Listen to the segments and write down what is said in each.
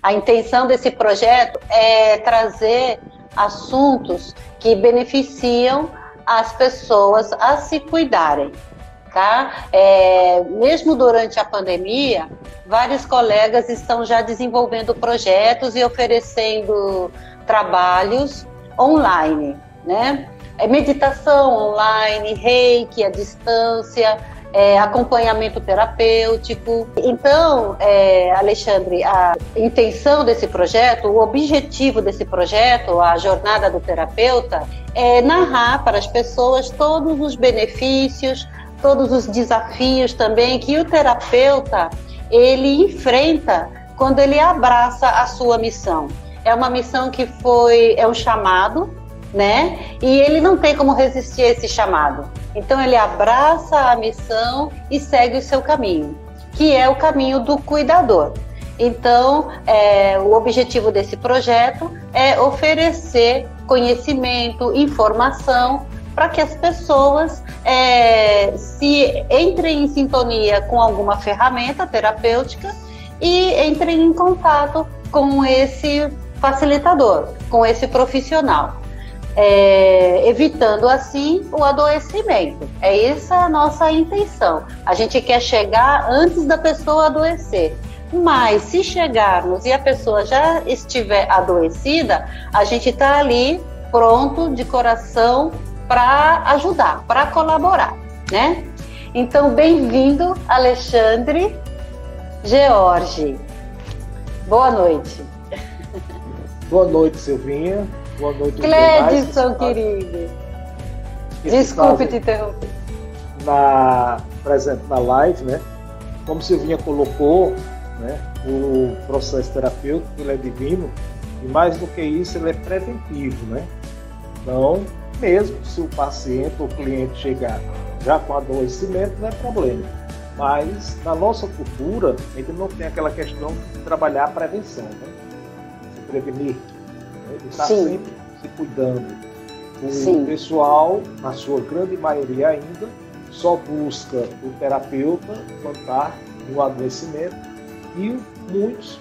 A intenção desse projeto é trazer assuntos que beneficiam as pessoas a se cuidarem, tá? Mesmo durante a pandemia, vários colegas estão já desenvolvendo projetos e oferecendo trabalhos online, né? Meditação online, reiki à distância, acompanhamento terapêutico. Então, Alexandre, a intenção desse projeto, o objetivo desse projeto, a jornada do terapeuta, é narrar para as pessoas todos os benefícios, todos os desafios também que o terapeuta ele enfrenta quando ele abraça a sua missão. É uma missão que é um chamado, né? E ele não tem como resistir a esse chamado. Então ele abraça a missão e segue o seu caminho, que é o caminho do cuidador. Então, o objetivo desse projeto é oferecer conhecimento, informação, para que as pessoas se entrem em sintonia com alguma ferramenta terapêutica e entrem em contato com esse facilitador, com esse profissional. Evitando assim o adoecimento. Essa a nossa intenção. A gente quer chegar antes da pessoa adoecer. Mas se chegarmos e a pessoa já estiver adoecida, a gente está ali pronto, de coração, para ajudar, para colaborar, né? Então, bem-vindo, Alexandre George. Boa noite. Boa noite, Silvinha. Boa noite, Clédson, querido. Desculpe te interromper. Presente na live, né? Como Silvinha colocou, né? O processo terapêutico ele é divino e mais do que isso ele é preventivo, né? Então, mesmo se o paciente ou o cliente chegar já com adoecimento, não é problema. Mas na nossa cultura, a gente não tem aquela questão de trabalhar a prevenção, né? Se prevenir. Ele está sempre se cuidando. O pessoal, na sua grande maioria ainda, só busca o terapeuta quando está no adoecimento e muitas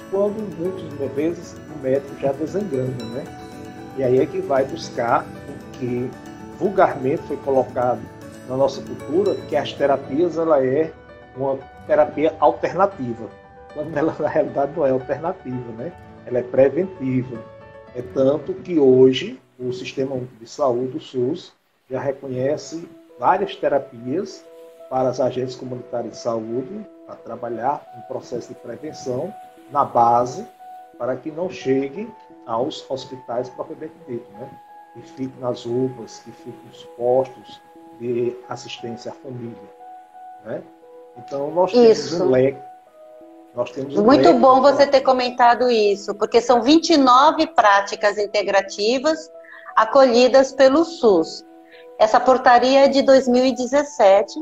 vezes o médico já desengrana, né? E aí é que vai buscar o que vulgarmente foi colocado na nossa cultura, que as terapias ela é uma terapia alternativa, quando ela na realidade não é alternativa, né? Ela é preventiva. É tanto que hoje o Sistema Único de Saúde, o SUS, já reconhece várias terapias para as agências comunitárias de saúde, para trabalhar um processo de prevenção na base, para que não chegue aos hospitais propriamente dito, né? Que fique nas UPAs, que fique nos postos de assistência à família, né? Então nós temos um leque. Muito bom você ter comentado isso, porque são 29 práticas integrativas acolhidas pelo SUS. Essa portaria é de 2017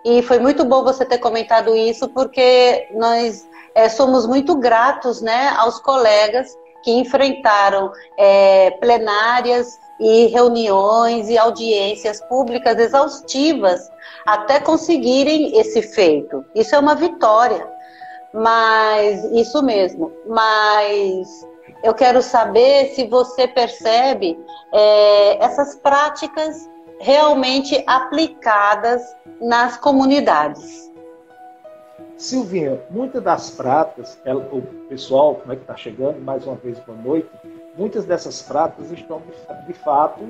e foi muito bom você ter comentado isso, porque nós somos muito gratos, né, aos colegas que enfrentaram plenárias e reuniões e audiências públicas exaustivas até conseguirem esse feito. Isso é uma vitória. Mas, isso mesmo, mas eu quero saber se você percebe essas práticas realmente aplicadas nas comunidades. Silvinha, muitas das práticas, o pessoal, como é que está chegando, mais uma vez boa noite, muitas dessas práticas estão de fato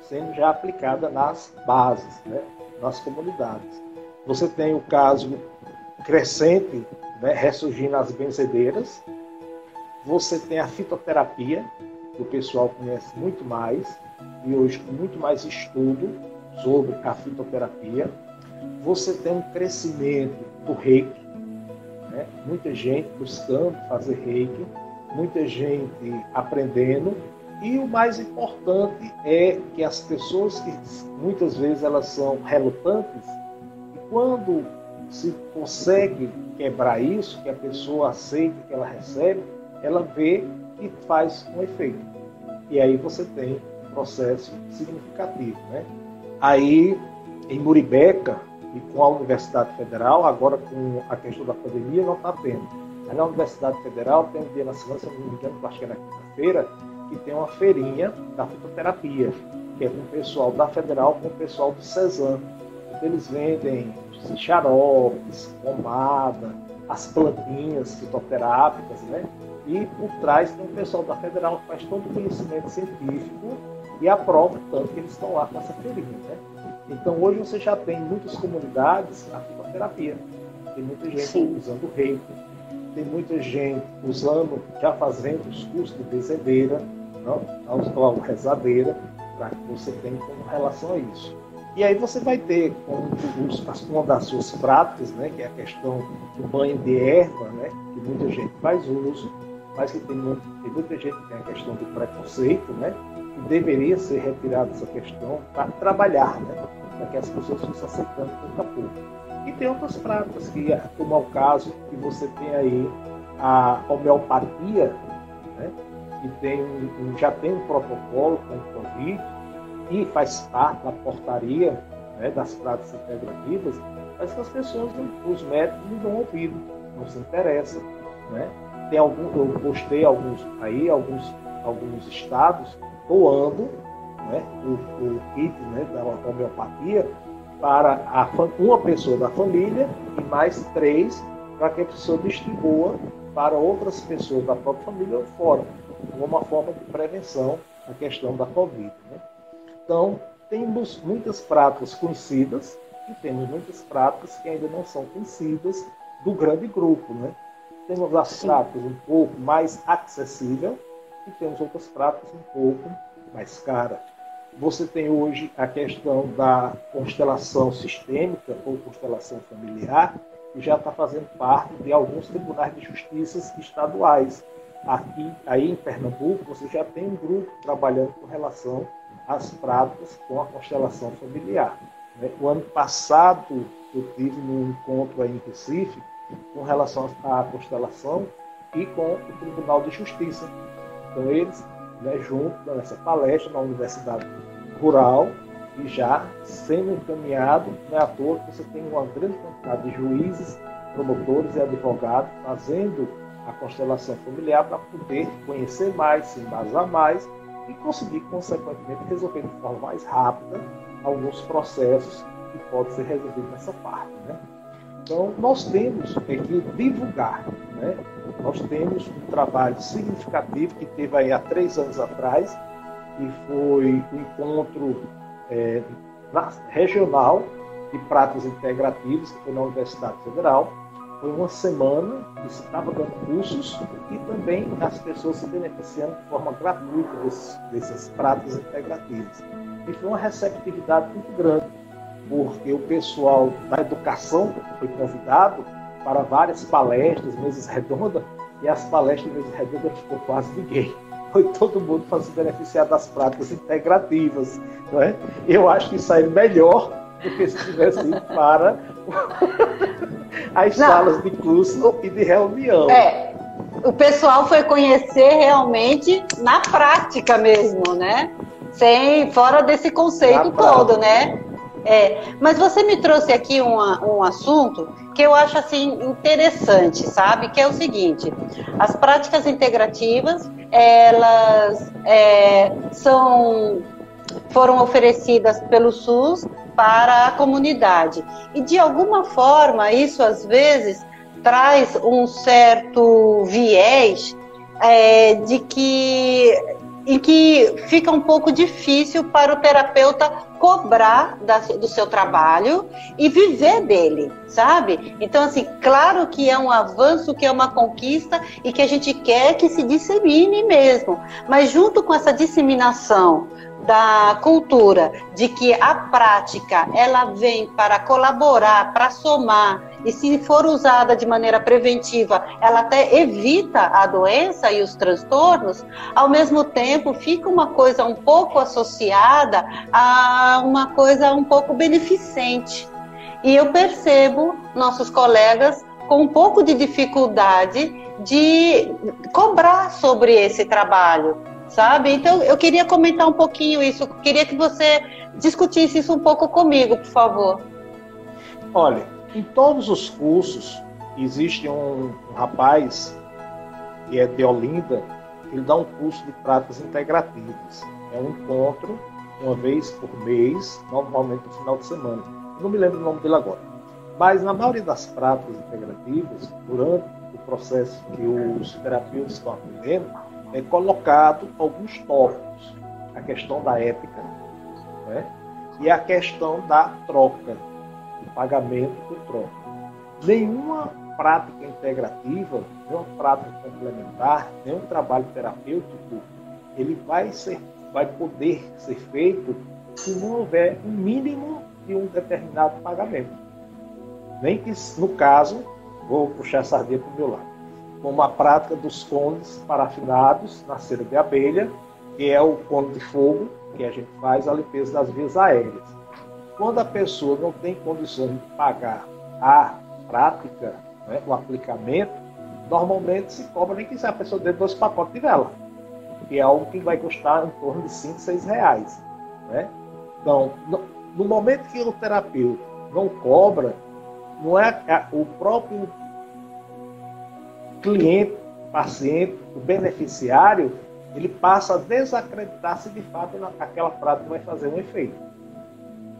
sendo já aplicadas nas bases, né, nas comunidades. Você tem o caso crescente, né, ressurgindo as benzedeiras. Você tem a fitoterapia, que o pessoal conhece muito mais, e hoje com muito mais estudo sobre a fitoterapia. Você tem um crescimento do reiki, né? Muita gente buscando fazer reiki, muita gente aprendendo, e o mais importante é que as pessoas que muitas vezes elas são relutantes, e quando se consegue quebrar isso, que a pessoa aceita que ela recebe, ela vê que faz um efeito. E aí você tem um processo significativo, né? Aí, em Muribeca, e com a Universidade Federal, agora com a questão da pandemia, não está tendo. Na Universidade Federal tem um dia na semana, se eu não me engano, acho que é na quinta-feira, que tem uma feirinha da fitoterapia, que é com o pessoal da Federal com o pessoal do CESAM. Então, eles vendem xaropes, pomada, as plantinhas fitoterápicas, né? E por trás tem o pessoal da Federal que faz todo o conhecimento científico e aprova, tanto que eles estão lá com essa feirinha, né? Então hoje você já tem em muitas comunidades a fitoterapia. Tem muita gente Sim. usando reiki, tem muita gente usando, já fazendo os cursos de bezedeira, ou rezadeira, para que você tenha com relação a isso. E aí você vai ter uma das suas práticas, né, que é a questão do banho de erva, né, que muita gente faz uso, mas que tem muita gente que tem a questão do preconceito, né, que deveria ser retirada essa questão para trabalhar, né, para que as pessoas fossem aceitando pouco a pouco. E tem outras práticas, como é o caso que você tem aí a homeopatia, né, que já tem um protocolo com o Covid, e faz parte da portaria, né, das práticas integrativas, mas que as pessoas, os médicos, não dão ouvido, não se interessam, né? Eu postei alguns estados doando, né, o kit, né, da homeopatia para uma pessoa da família e mais 3 para que a pessoa distribua para outras pessoas da própria família ou fora, como uma forma de prevenção da questão da Covid, né? Então, temos muitas práticas conhecidas e temos muitas práticas que ainda não são conhecidas do grande grupo, né? Temos as práticas um pouco mais acessíveis e temos outras práticas um pouco mais caras. Você tem hoje a questão da constelação sistêmica ou constelação familiar, que já está fazendo parte de alguns tribunais de justiça estaduais. Aí em Pernambuco, você já tem um grupo trabalhando com relação às práticas com a constelação familiar. O ano passado, eu tive um encontro aí em Recife com relação à constelação e com o Tribunal de Justiça. Então, eles, né, junto nessa palestra na Universidade Rural, e já sendo encaminhado, não é à toa que você tem uma grande quantidade de juízes, promotores e advogados fazendo a constelação familiar para poder conhecer mais, se embasar mais e conseguir, consequentemente, resolver de forma mais rápida alguns processos que podem ser resolvidos nessa parte, né? Então, nós temos que divulgar, né? Nós temos um trabalho significativo que teve aí há 3 anos atrás, que foi um encontro regional de práticas integrativas, que foi na Universidade Federal. Foi uma semana que se estava dando cursos e também as pessoas se beneficiando de forma gratuita dessas práticas integrativas. E foi uma receptividade muito grande, porque o pessoal da educação foi convidado para várias palestras, mesas redondas, e as palestras mesas redondas ficou quase ninguém. Foi todo mundo para se beneficiar das práticas integrativas, não é? Eu acho que isso aí é melhor do que se tivesse ido para as salas de curso e de reunião. O pessoal foi conhecer realmente na prática mesmo, né? Fora desse conceito todo, né? Mas você me trouxe aqui um assunto que eu acho assim interessante, sabe? Que é o seguinte: as práticas integrativas, elas foram oferecidas pelo SUS para a comunidade. E, de alguma forma, isso, às vezes, traz um certo viés em que fica um pouco difícil para o terapeuta cobrar do seu trabalho e viver dele, sabe? Então, assim, claro que é um avanço, que é uma conquista e que a gente quer que se dissemine mesmo. Mas, junto com essa disseminação da cultura de que a prática ela vem para colaborar, para somar, e se for usada de maneira preventiva, ela até evita a doença e os transtornos, ao mesmo tempo fica uma coisa um pouco associada a uma coisa um pouco beneficente. E eu percebo nossos colegas com um pouco de dificuldade de cobrar sobre esse trabalho, sabe? Então, eu queria comentar um pouquinho isso. Queria que você discutisse isso um pouco comigo, por favor. Olha, em todos os cursos, existe um rapaz que é de Olinda, ele dá um curso de práticas integrativas. É um encontro, uma vez por mês, normalmente no final de semana. Não me lembro o nome dele agora. Mas na maioria das práticas integrativas, durante o processo que os terapeutas estão aprendendo, é colocado alguns tópicos. A questão da ética, né? E a questão da troca, do pagamento por troca. Nenhuma prática integrativa, nenhuma prática complementar, nenhum trabalho terapêutico, ele vai poder ser feito se não houver um mínimo de um determinado pagamento. Nem que, no caso, vou puxar a sardinha para o meu lado, como a prática dos cones parafinados na cera de abelha, que é o cone de fogo, que a gente faz a limpeza das vias aéreas. Quando a pessoa não tem condições de pagar a prática, né, o aplicamento, normalmente se cobra nem que se a pessoa dê 2 pacotes de vela, que é algo que vai custar em torno de 5, 6 reais. Né? Então, no momento que o terapeuta não cobra, não é o próprio cliente, paciente, o beneficiário, ele passa a desacreditar se de fato aquela prática vai fazer um efeito.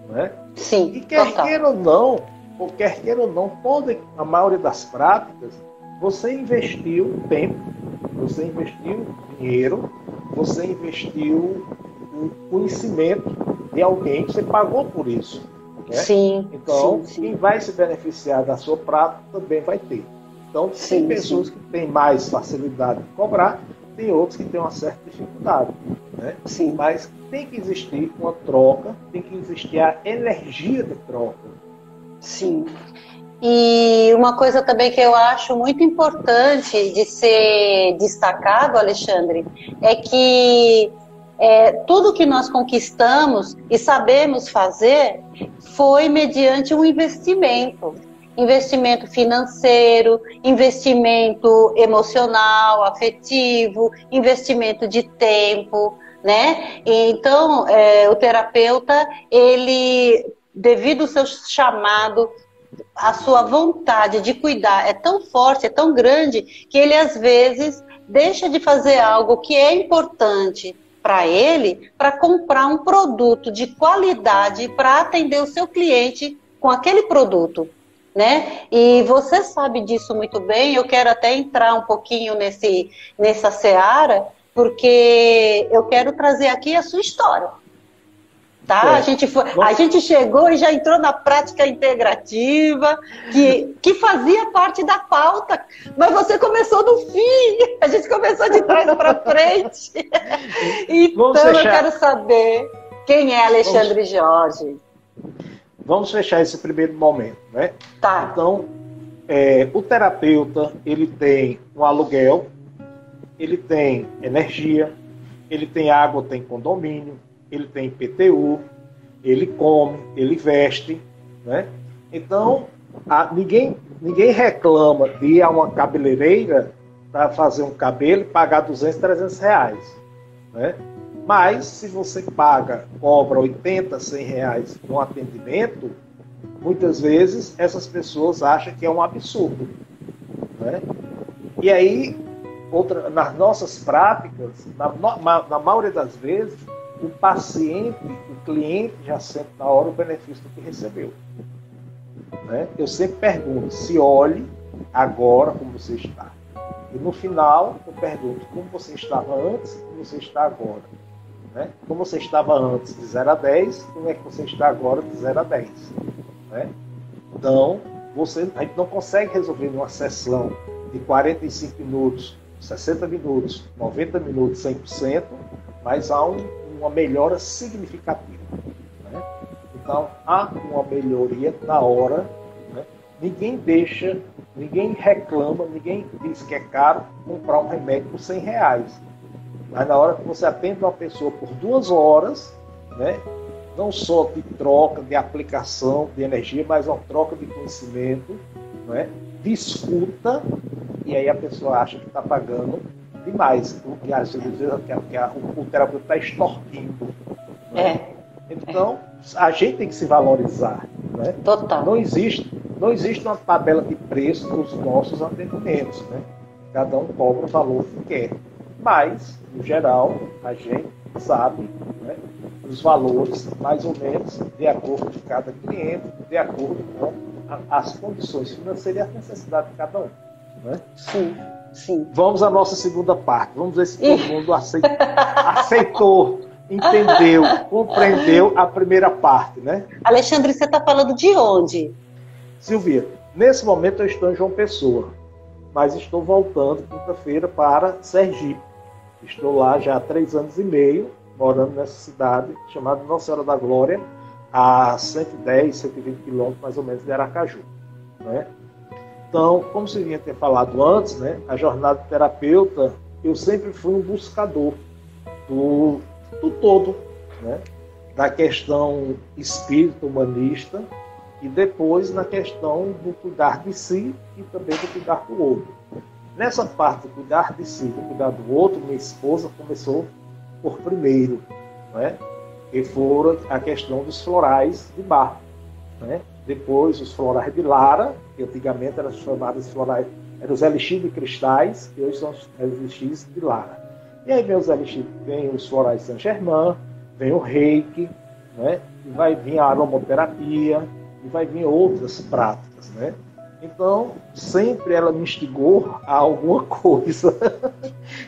Né? Sim, e quer queira ou não, a maioria das práticas, você investiu tempo, você investiu dinheiro, você investiu o conhecimento de alguém, você pagou por isso. Né? Sim. Então, sim. quem vai se beneficiar da sua prática também vai ter. Então, tem pessoas que têm mais facilidade de cobrar, tem outros que têm uma certa dificuldade. Né? Sim. Mas tem que existir uma troca, tem que existir a energia de troca. Sim. E uma coisa também que eu acho muito importante de ser destacado, Alexandre, é que tudo que nós conquistamos e sabemos fazer foi mediante um investimento. Investimento financeiro, investimento emocional, afetivo, investimento de tempo, né? Então, o terapeuta, ele, devido ao seu chamado, a sua vontade de cuidar é tão forte, é tão grande, que ele às vezes deixa de fazer algo que é importante para ele, para comprar um produto de qualidade para atender o seu cliente com aquele produto. Né? E você sabe disso muito bem, eu quero até entrar um pouquinho nessa seara, porque eu quero trazer aqui a sua história. Tá? A gente chegou e já entrou na prática integrativa, que fazia parte da pauta, mas você começou no fim, a gente começou de trás para frente. Então eu quero saber quem é Alexandre Jorge. Vamos fechar esse primeiro momento, né? Tá. Então, o terapeuta, ele tem um aluguel, ele tem energia, ele tem água, tem condomínio, ele tem IPTU, ele come, ele veste, né? Então, ninguém reclama de ir a uma cabeleireira para fazer um cabelo e pagar 200, 300 reais, né? Mas, se você cobra 80, 100 reais no atendimento, muitas vezes essas pessoas acham que é um absurdo. Né? E aí, nas nossas práticas, na maioria das vezes, o paciente, o cliente já sente na hora o benefício do que recebeu. Né? Eu sempre pergunto, se olhe agora como você está. E no final, eu pergunto como você estava antes e como você está agora. Né? Como você estava antes de 0 a 10, como é que você está agora de 0 a 10? Né? Então, a gente não consegue resolver numa sessão de 45 minutos, 60 minutos, 90 minutos, 100%, mas há uma melhora significativa. Né? Então, há uma melhoria na hora. Né? Ninguém reclama, ninguém diz que é caro comprar um remédio por 100 reais. Mas na hora que você atende uma pessoa por 2 horas, né, não só de troca, de aplicação de energia, mas uma troca de conhecimento, né, de escuta, e aí a pessoa acha que está pagando demais, porque às vezes o terapeuta está extorquindo. Né? Então, a gente tem que se valorizar. Né? Total. Não existe não existe uma tabela de preço dos nossos atendimentos, né? Cada um cobra o valor que quer. Mas, no geral, a gente sabe, né, os valores, mais ou menos, de acordo com cada cliente, de acordo com as condições financeiras e a necessidade de cada um. Né? Sim, sim. Vamos à nossa segunda parte. Vamos ver se todo mundo aceitou, entendeu, compreendeu a primeira parte. Né? Alexandre, você está falando de onde? Silvia, nesse momento eu estou em João Pessoa, mas estou voltando quinta-feira para Sergipe. Estou lá já há 3 anos e meio, morando nessa cidade chamada Nossa Senhora da Glória, a 110, 120 quilômetros mais ou menos de Aracaju. Né? Então, como você vinha ter falado antes, né, a jornada de terapeuta, eu sempre fui um buscador do todo, né, da questão espírita humanista e depois na questão do cuidar de si e também do cuidar do outro. Nessa parte do cuidar de si, do cuidar do outro, minha esposa começou por primeiro, né? Que foram a questão dos florais de Bach, né? Depois os florais de Lara, que antigamente eram chamados florais, eram os elixir de cristais, que hoje são os elixir de Lara. E aí vem os elixir, vem os florais de Saint-Germain, vem o reiki, né? E vai vir a aromaterapia, e vai vir outras práticas, né? Então, sempre ela me instigou a alguma coisa.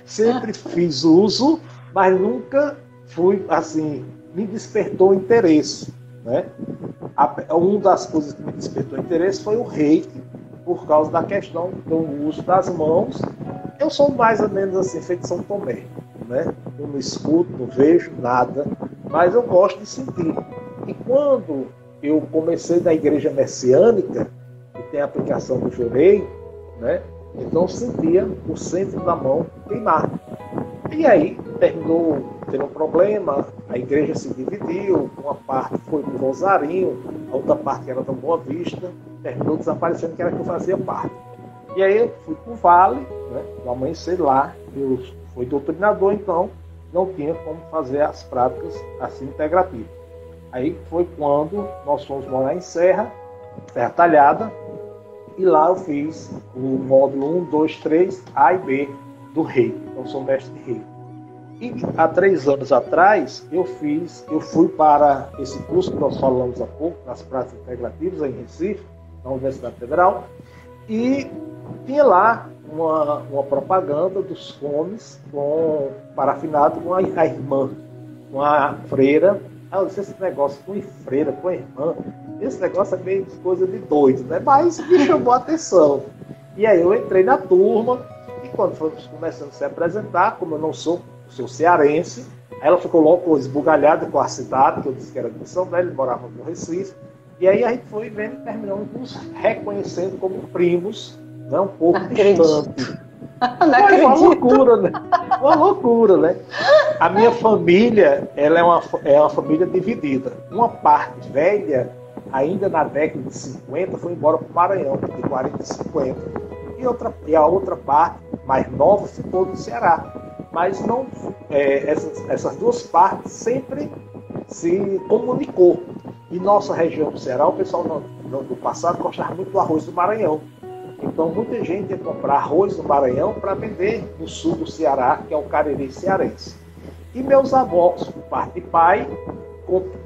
Sempre fiz uso, mas nunca fui, assim, me despertou interesse, né? Uma das coisas que me despertou interesse foi o reiki, por causa da questão do uso das mãos. Eu sou mais ou menos assim, feito São Tomé, né? Eu não escuto, não vejo nada, mas eu gosto de sentir. E quando eu comecei na igreja messiânica, que tem a aplicação do Jorei, né? Então eu sentia o centro da mão queimar. E aí terminou tendo um problema, a igreja se dividiu, uma parte foi para o Rosarinho, a outra parte que era da Boa Vista, terminou desaparecendo, que era que eu fazia parte. E aí eu fui para o Vale, né? No amanhecer lá, eu fui doutrinador, então não tinha como fazer as práticas assim integrativas. Aí foi quando nós fomos morar em Serra Talhada, e lá eu fiz o módulo 1, 2, 3, A e B do Reiki. Então sou mestre de Reiki. E há 3 anos atrás eu fui para esse curso que nós falamos há pouco, nas práticas integrativas em Recife, na Universidade Federal, e tinha lá uma propaganda dos cones com parafinado com a irmã, com a freira. Eu disse, esse negócio com freira, com a irmã, esse negócio é meio coisa de doido, né? Mas me chamou a atenção. E aí eu entrei na turma, e quando fomos começando a se apresentar, como eu não sou cearense, aí ela ficou logo esbugalhada com a cidade, que eu disse que era de São Velho, morava no Recife. E aí a gente foi vendo e terminamos nos reconhecendo como primos, né? Um pouco distante. Foi uma loucura, né? Uma loucura, né? A minha família, ela é uma família dividida. Uma parte velha, ainda na década de 50, foi embora para o Maranhão, de 40 e 50. E a outra parte, mais nova, ficou no Ceará. Mas não, essas duas partes sempre se comunicou. E nossa região do Ceará, o pessoal do passado gostava muito do arroz do Maranhão. Então, muita gente ia comprar arroz no Maranhão para vender no sul do Ceará, que é o Cariri cearense. E meus avós, por parte de pai,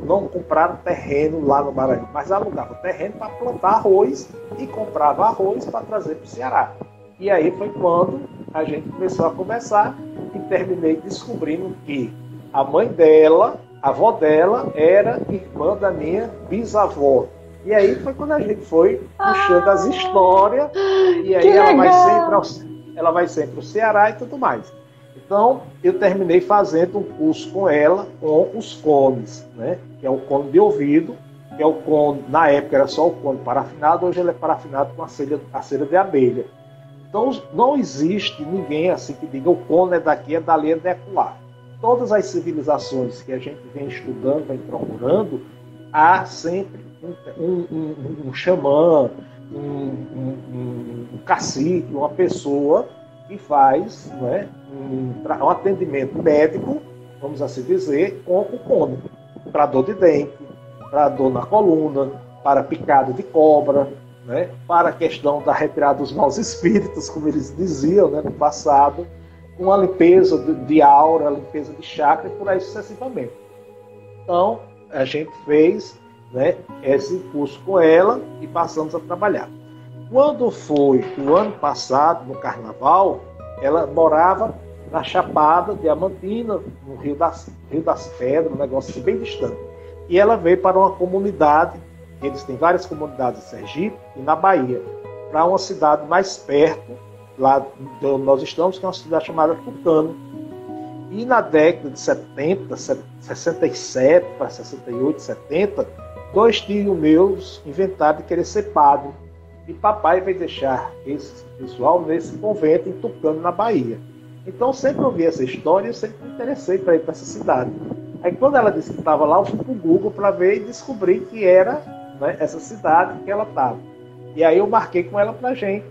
não compraram terreno lá no Maranhão, mas alugavam terreno para plantar arroz e comprava arroz para trazer para o Ceará. E aí foi quando a gente começou a conversar e terminei descobrindo que a mãe dela, a avó dela, era irmã da minha bisavó. E aí foi quando a gente foi puxando as histórias, e aí ela vai sempre ao Ceará e tudo mais. Então, eu terminei fazendo um curso com ela, com os cones, né? Que é o cone de ouvido, que é o cone, na época era só o cone parafinado, hoje ele é parafinado com a cera de abelha. Então, não existe ninguém assim que diga o cone é daqui, é dali, é de acolá. Todas as civilizações que a gente vem estudando, vem procurando, há sempre um xamã, um cacique, uma pessoa que faz, não é, um atendimento médico, vamos assim dizer, com o cone, para dor de dente, para dor na coluna, para picada de cobra, né, para a questão da retirada dos maus espíritos, como eles diziam, né, no passado, com a limpeza de aura, a limpeza de chakra e por aí sucessivamente. Então, a gente fez, né, esse curso com ela e passamos a trabalhar. Quando foi o ano passado, no Carnaval, ela morava na Chapada Diamantina, no Rio das Pedras, um negócio bem distante. E ela veio para uma comunidade, eles têm várias comunidades em Sergipe e na Bahia, para uma cidade mais perto, lá onde nós estamos, que é uma cidade chamada Tucano. E na década de 70, 67 para 68, 70, 2 tios meus inventaram de querer ser padre. E papai veio deixar esse pessoal nesse convento em Tucano, na Bahia. Então, sempre ouvi essa história e eu sempre me interessei para ir para essa cidade. Aí, quando ela disse que estava lá, eu fui para o Google para ver e descobri que era, né, essa cidade que ela estava. E aí eu marquei com ela para a gente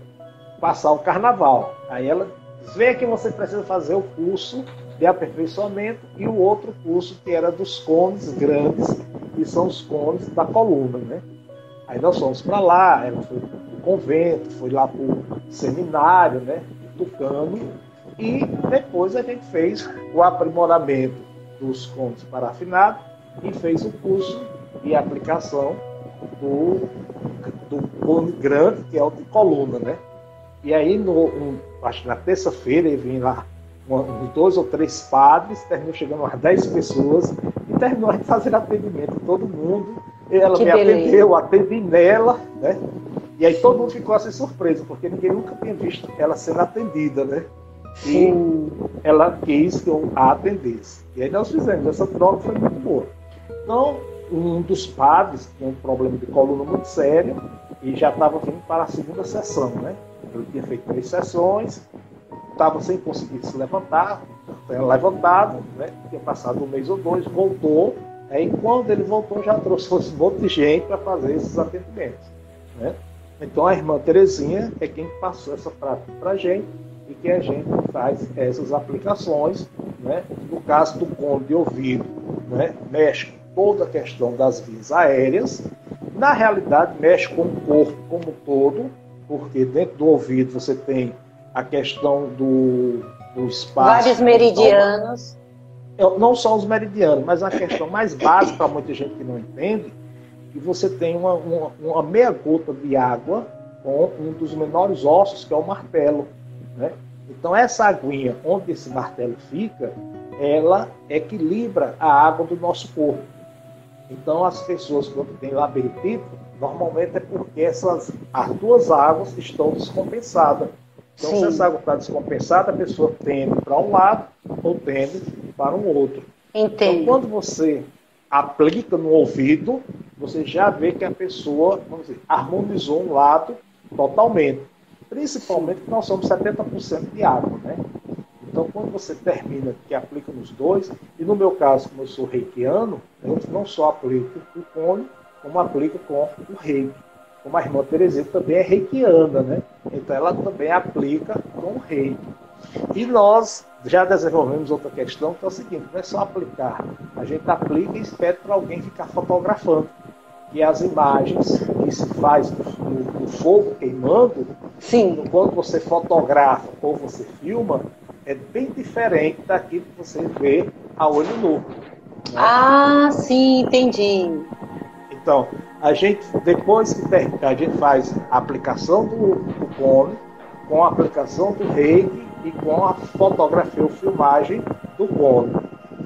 passar o Carnaval. Aí ela disse, vem que você precisa fazer o curso de aperfeiçoamento e o outro curso que era dos cones grandes, que são os cones da coluna, né? Aí nós fomos para lá, ela foi para o convento, foi lá para o seminário, né, Tucano, e depois a gente fez o aprimoramento dos cones parafinados e fez o curso de aplicação do cone grande, que é o de coluna, né? E aí, acho que na terça-feira, eu vim lá uns 2 ou 3 padres, terminou chegando umas 10 pessoas, e terminou a gente fazer atendimento a todo mundo. Ela me atendeu, eu atendi nela, né? E aí todo mundo ficou assim surpreso, porque ninguém nunca tinha visto ela sendo atendida, né? E ela quis que eu a atendesse. E aí nós fizemos, essa troca foi muito boa. Então, um dos padres tinha um problema de coluna muito sério e já estava vindo para a segunda sessão, né? Ele tinha feito 3 sessões, estava sem conseguir se levantar, tinha levantado, né? Tinha passado 1 mês ou 2, voltou. Aí, quando ele voltou, já trouxe um monte de gente para fazer esses atendimentos, né? Então, a irmã Terezinha é quem passou essa prática para a gente e que a gente faz essas aplicações, né? No caso do cone de ouvido, né? Mexe com toda a questão das vias aéreas. Na realidade, mexe com o corpo como um todo, porque dentro do ouvido você tem a questão do espaço. Vários meridianos. Não só os meridianos, mas a questão mais básica para muita gente que não entende, que você tem uma meia gota de água com um dos menores ossos, que é o martelo, né? Então essa aguinha, onde esse martelo fica, ela equilibra a água do nosso corpo. Então as pessoas, quando têm labirintite, normalmente é porque as 2 águas estão descompensadas. Então, sim, se essa água está descompensada, a pessoa tende para um lado ou tende para um outro. Entendo. Então, quando você aplica no ouvido, você já vê que a pessoa, vamos dizer, harmonizou um lado totalmente. Principalmente porque nós somos 70% de água, né? Então, quando você termina, que aplica nos 2, e no meu caso, como eu sou reikiano, eu não só aplico o cone, como aplico com o reiki. Como a irmã Terezinha também é reikiana, né? Então ela também aplica com o reiki. E nós já desenvolvemos outra questão, que é o seguinte, não é só aplicar. A gente aplica e espera para alguém ficar fotografando. E as imagens que se faz do fogo queimando, sim, quando você fotografa ou você filma, é bem diferente daquilo que você vê a olho nu, né? Ah, sim, entendi. Então, a gente, depois que a gente faz a aplicação do cone, com a aplicação do reiki e com a fotografia ou filmagem do cone.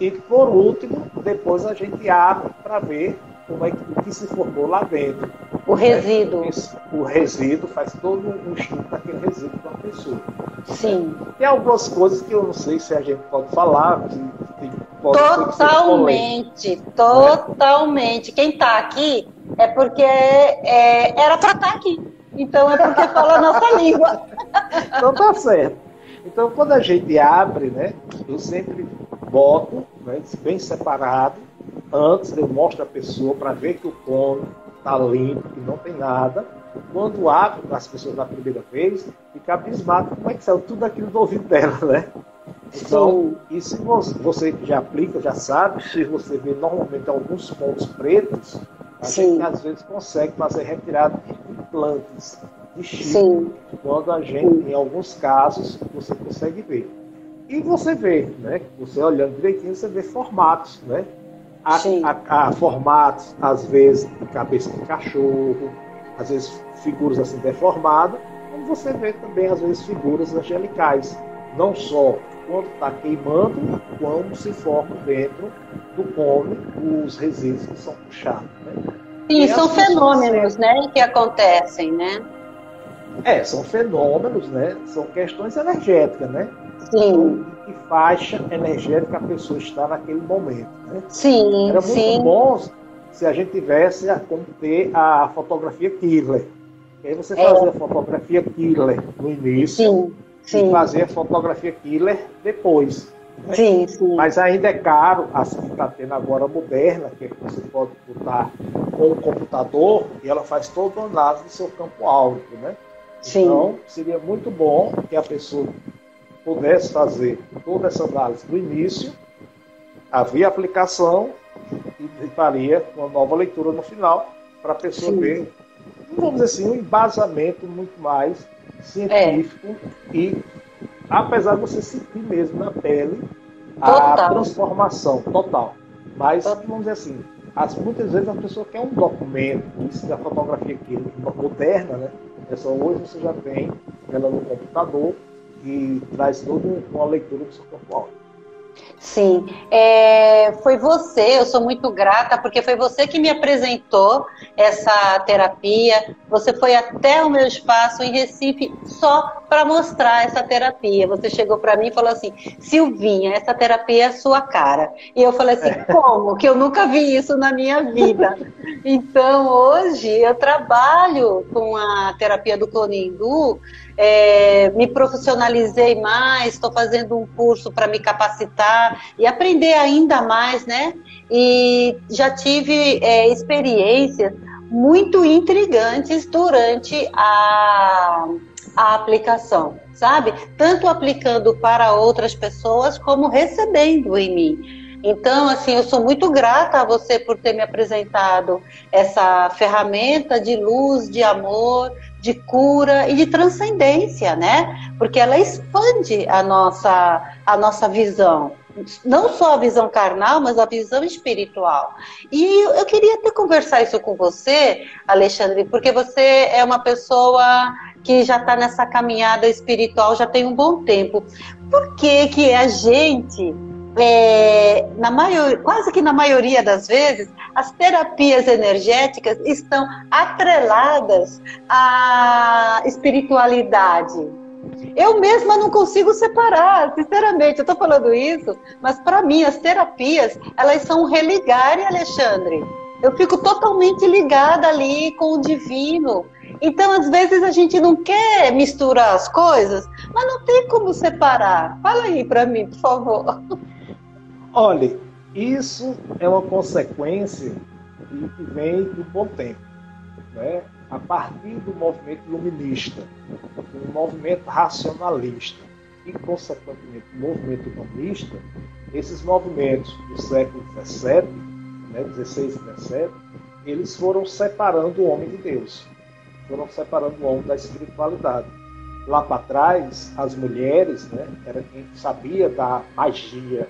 E, por último, depois a gente abre para ver como é o que se formou lá dentro. O resíduo. O resíduo faz todo um estudo daquele resíduo da pessoa. Sim. Tem algumas coisas que eu não sei se a gente pode falar, totalmente, totalmente. Quem está aqui é porque era para estar aqui. Então é porque fala a nossa língua. Então tá certo. Então quando a gente abre, né, eu sempre boto, né, bem separado. Antes eu mostro a pessoa para ver que o cone está limpo, que não tem nada. Quando abre para as pessoas da primeira vez, fica abismado como é que saiu tudo aquilo do ouvido dela, né? Então, e se você já aplica, já sabe, se você vê normalmente alguns pontos pretos, a gente às vezes consegue fazer retirada Sim. de chip, Sim. quando a gente, em alguns casos, você consegue ver. E você vê, né? Você olhando direitinho, você vê formatos, né? Sim. Há formatos, às vezes, de cabeça de cachorro, às vezes figuras assim deformadas, como você vê também, às vezes, figuras angelicais. Não só quando está queimando, como se foca dentro do come os resíduos que são puxados. Né? Sim, E as são pessoas fenômenos, sentem. né, que acontecem, né? São fenômenos, né? São questões energéticas, né? Então, Sim, em que faixa energética a pessoa está naquele momento, né? sim, Era muito sim, bom se a gente tivesse como ter a fotografia killer. E aí você fazia a é, fotografia killer no início sim, e sim, fazia a fotografia killer depois. Né? sim, sim, Mas ainda é caro, as que está tendo agora moderna, que você pode botar com o computador e ela faz toda a análise do seu campo áurico. Né? sim, Então, seria muito bom que a pessoa pudesse fazer toda essa análise do início, havia aplicação e faria uma nova leitura no final para a pessoa sim, ter, vamos dizer assim, um embasamento muito mais é, científico e, apesar de você sentir mesmo na pele a total, transformação total. Mas, to- vamos dizer assim, muitas vezes a pessoa quer um documento, isso da fotografia aqui, moderna, né? Hoje você já tem ela no computador e traz toda uma leitura do seu campo áurico. sim. Foi você, eu sou muito grata, porque foi você que me apresentou essa terapia. Você foi até o meu espaço em Recife só para mostrar essa terapia. Você chegou para mim e falou assim: Silvinha, essa terapia é a sua cara. E eu falei assim: como? Que eu nunca vi isso na minha vida. Então, hoje, eu trabalho com a terapia do Conindu. Me profissionalizei mais, estou fazendo um curso para me capacitar e aprender ainda mais, né? E já tive experiências muito intrigantes durante a aplicação, sabe? Tanto aplicando para outras pessoas como recebendo em mim. Então, assim, eu sou muito grata a você por ter me apresentado essa ferramenta de luz, de amor, de cura e de transcendência, né? Porque ela expande a nossa visão. Não só a visão carnal, mas a visão espiritual. E eu queria até conversar isso com você, Alexandre, porque você é uma pessoa que já está nessa caminhada espiritual já tem um bom tempo. Por que que a gente, quase que na maioria das vezes, as terapias energéticas estão atreladas à espiritualidade? Eu mesma não consigo separar, sinceramente, eu estou falando isso, mas para mim as terapias, elas são um religar, Alexandre. Eu fico totalmente ligada ali com o divino. Então, às vezes, a gente não quer misturar as coisas, mas não tem como separar. Fala aí para mim, por favor. Olha, isso é uma consequência que vem do bom tempo, né? A partir do movimento iluminista, do movimento racionalista e, consequentemente, do movimento humanista, esses movimentos do século XVII, né, 16 e 17, eles foram separando o homem de Deus, foram separando o homem da espiritualidade. Lá para trás, as mulheres, né, era quem sabia da magia,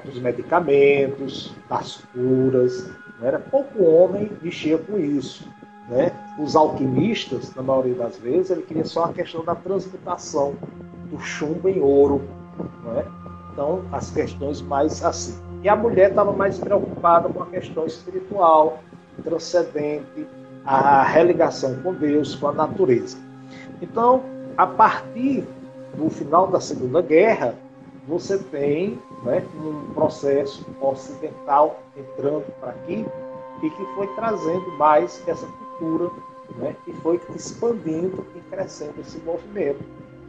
dos medicamentos, das curas, né? Era pouco homem mexia com isso. Né? Os alquimistas, na maioria das vezes, ele queria só a questão da transmutação do chumbo em ouro. Né? Então, as questões mais assim. E a mulher estava mais preocupada com a questão espiritual, transcendente, a religação com Deus, com a natureza. Então, a partir do final da Segunda Guerra, você tem, né, um processo ocidental entrando para aqui e que foi trazendo mais essa cultura, né, e foi expandindo e crescendo esse movimento.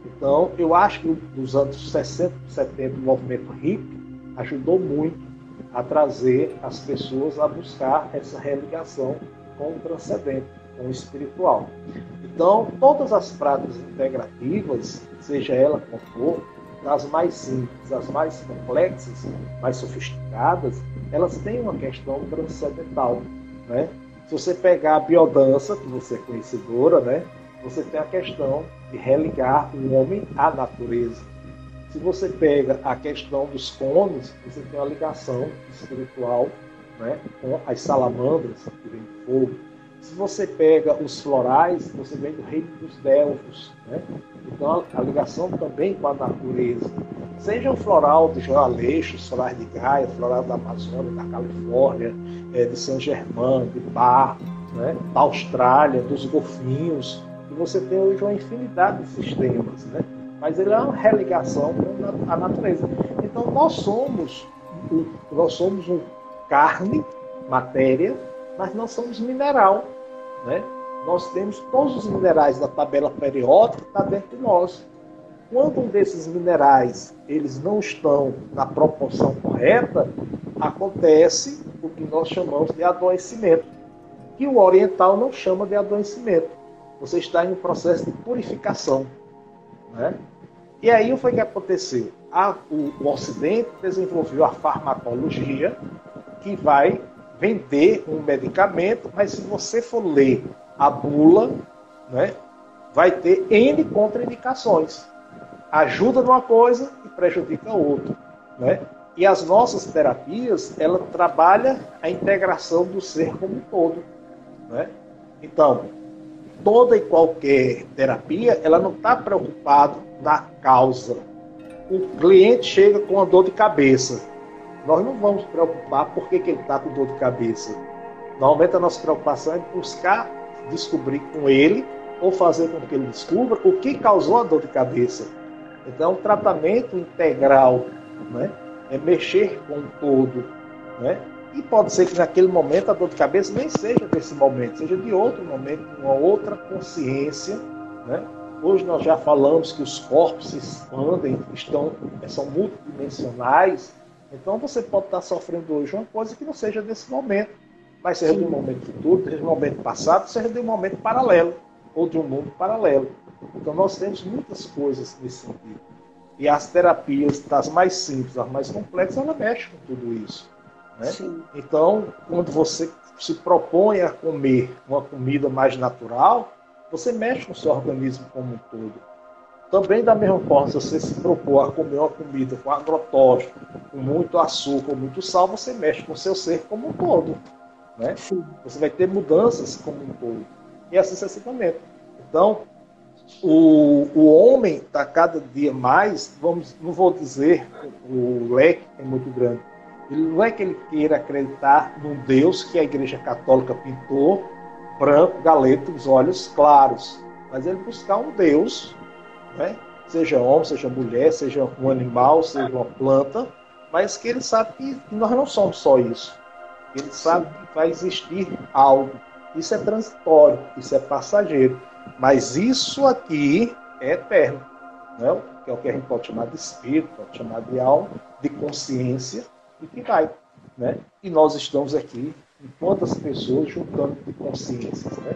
Então, eu acho que nos anos 60, 70, o movimento hippie ajudou muito a trazer as pessoas a buscar essa religação com o transcendente, com o espiritual. Então, todas as práticas integrativas, seja ela qual for, das mais simples, as mais complexas, mais sofisticadas, elas têm uma questão transcendental, né? Se você pegar a biodança, que você é conhecedora, né? Você tem a questão de religar o homem à natureza. Se você pega a questão dos cones, você tem uma ligação espiritual, né, com as salamandras, que vem do fogo. Se você pega os florais, você vem do reino dos delfos, né? Então a ligação também com a natureza. Seja o floral de João Aleixo, os florais de Gaia, floral da Amazônia, da Califórnia, de Saint Germain, de Bar, né, da Austrália, dos golfinhos, e você tem hoje uma infinidade de sistemas, né? Mas ele é uma religação com a natureza. Então nós somos um carne, matéria, mas nós somos mineral, né? Nós temos todos os minerais da tabela periódica que está dentro de nós. Quando um desses minerais eles não estão na proporção correta, acontece o que nós chamamos de adoecimento, que o oriental não chama de adoecimento. Você está em um processo de purificação, né? E aí o que foi que aconteceu? O Ocidente desenvolveu a farmacologia, que vai vender um medicamento, mas se você for ler a bula, né, vai ter N contraindicações. Ajuda numa coisa e prejudica a outra, né? E as nossas terapias, ela trabalha a integração do ser como um todo, né? Então, toda e qualquer terapia, ela não está preocupada na causa. O cliente chega com uma dor de cabeça. Nós não vamos nos preocupar por que ele está com dor de cabeça. Normalmente a nossa preocupação é buscar descobrir com ele, ou fazer com que ele descubra o que causou a dor de cabeça. Então, o tratamento integral, né, é mexer com o todo, né? E pode ser que naquele momento a dor de cabeça nem seja desse momento, seja de outro momento, uma outra consciência, né? Hoje nós já falamos que os corpos se expandem, são multidimensionais. Então você pode estar sofrendo hoje uma coisa que não seja desse momento, mas seja de um momento futuro, seja de um momento passado, seja de um momento paralelo, ou de um mundo paralelo. Então nós temos muitas coisas nesse sentido. E as terapias, das mais simples às mais complexas, ela mexe com tudo isso, né? Então, quando você se propõe a comer uma comida mais natural, você mexe com o seu organismo como um todo. Também, da mesma forma, se você se propor a comer uma comida com agrotóxico, com muito açúcar, com muito sal, você mexe com o seu ser como um todo, né? Você vai ter mudanças como um todo. E assim sucessivamente. Então, o homem está cada dia mais, não vou dizer o leque é muito grande, não é que ele queira acreditar num Deus que a Igreja Católica pintou, branco, galeta, os olhos claros, mas ele buscar um Deus, né? Seja homem, seja mulher, seja um animal, seja uma planta, mas que ele sabe que nós não somos só isso. Ele sabe que vai existir algo. Isso é transitório, isso é passageiro. Mas isso aqui é eterno, né? Que é o que a gente pode chamar de espírito, pode chamar de alma, de consciência, e que vai, né? E nós estamos aqui, enquanto pessoas, juntando de consciências, né?